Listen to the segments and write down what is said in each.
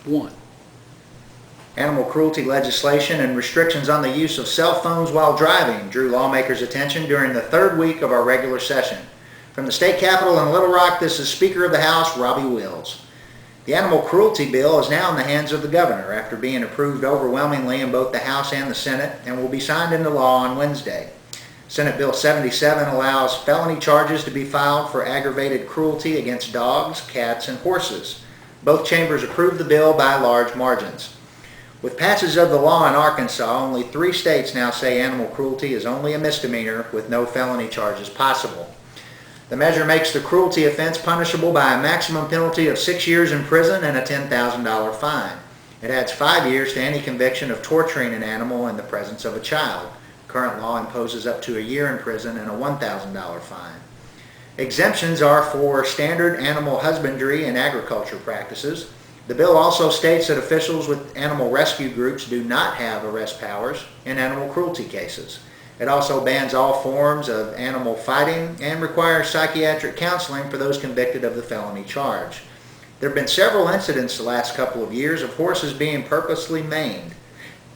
1. Animal cruelty legislation and restrictions on the use of cell phones while driving drew lawmakers' attention during the third week of our regular session. From the state capitol in Little Rock, this is Speaker of the House, Robbie Wills. The animal cruelty bill is now in the hands of the governor after being approved overwhelmingly in both the House and the Senate and will be signed into law on Wednesday. Senate Bill 77 allows felony charges to be filed for aggravated cruelty against dogs, cats, and horses. Both chambers approved the bill by large margins. With passage of the law in Arkansas, only 3 states now say animal cruelty is only a misdemeanor with no felony charges possible. The measure makes the cruelty offense punishable by a maximum penalty of 6 years in prison and a $10,000 fine. It adds 5 years to any conviction of torturing an animal in the presence of a child. Current law imposes up to a year in prison and a $1,000 fine. Exemptions are for standard animal husbandry and agriculture practices. The bill also states that officials with animal rescue groups do not have arrest powers in animal cruelty cases. It also bans all forms of animal fighting and requires psychiatric counseling for those convicted of the felony charge. There have been several incidents the last couple of years of horses being purposely maimed,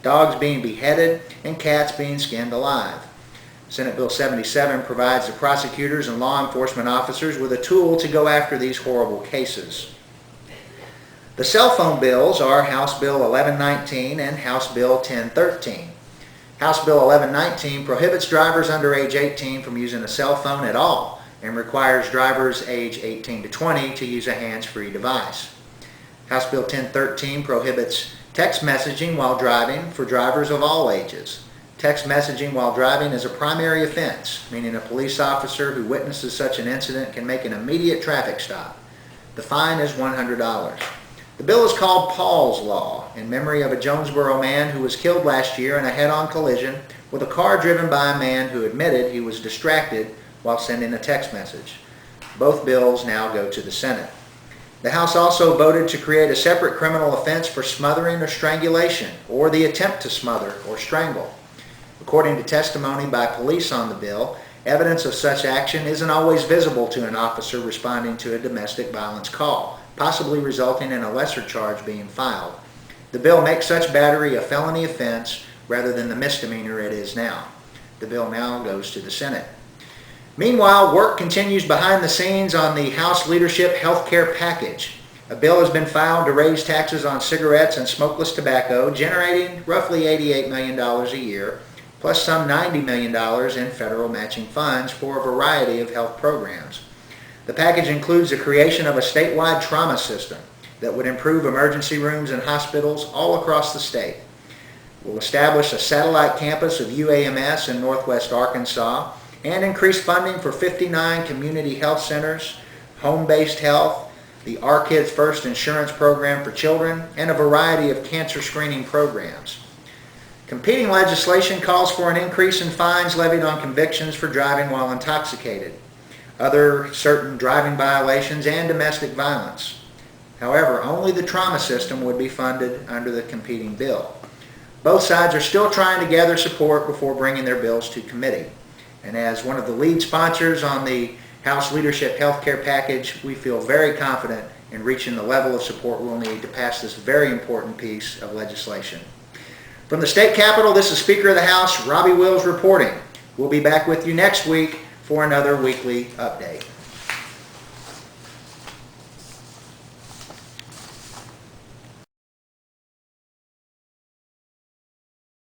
dogs being beheaded, and cats being skinned alive. Senate Bill 77 provides the prosecutors and law enforcement officers with a tool to go after these horrible cases. The cell phone bills are House Bill 1119 and House Bill 1013. House Bill 1119 prohibits drivers under age 18 from using a cell phone at all and requires drivers age 18 to 20 to use a hands-free device. House Bill 1013 prohibits text messaging while driving for drivers of all ages. Text messaging while driving is a primary offense, meaning a police officer who witnesses such an incident can make an immediate traffic stop. The fine is $100. The bill is called Paul's Law, in memory of a Jonesboro man who was killed last year in a head-on collision with a car driven by a man who admitted he was distracted while sending a text message. Both bills now go to the Senate. The House also voted to create a separate criminal offense for smothering or strangulation, or the attempt to smother or strangle. According to testimony by police on the bill, evidence of such action isn't always visible to an officer responding to a domestic violence call, possibly resulting in a lesser charge being filed. The bill makes such battery a felony offense rather than the misdemeanor it is now. The bill now goes to the Senate. Meanwhile, work continues behind the scenes on the House Leadership Health Care Package. A bill has been filed to raise taxes on cigarettes and smokeless tobacco, generating roughly $88 million a year, plus some $90 million in federal matching funds for a variety of health programs. The package includes the creation of a statewide trauma system that would improve emergency rooms and hospitals all across the state. It will establish a satellite campus of UAMS in Northwest Arkansas and increase funding for 59 community health centers, home-based health, the Our Kids First insurance program for children, and a variety of cancer screening programs. Competing legislation calls for an increase in fines levied on convictions for driving while intoxicated, other certain driving violations, and domestic violence. However, only the trauma system would be funded under the competing bill. Both sides are still trying to gather support before bringing their bills to committee. And as one of the lead sponsors on the House Leadership Health Care Package, we feel very confident in reaching the level of support we'll need to pass this very important piece of legislation. From the state capitol, this is Speaker of the House, Robbie Wills reporting. We'll be back with you next week for another weekly update.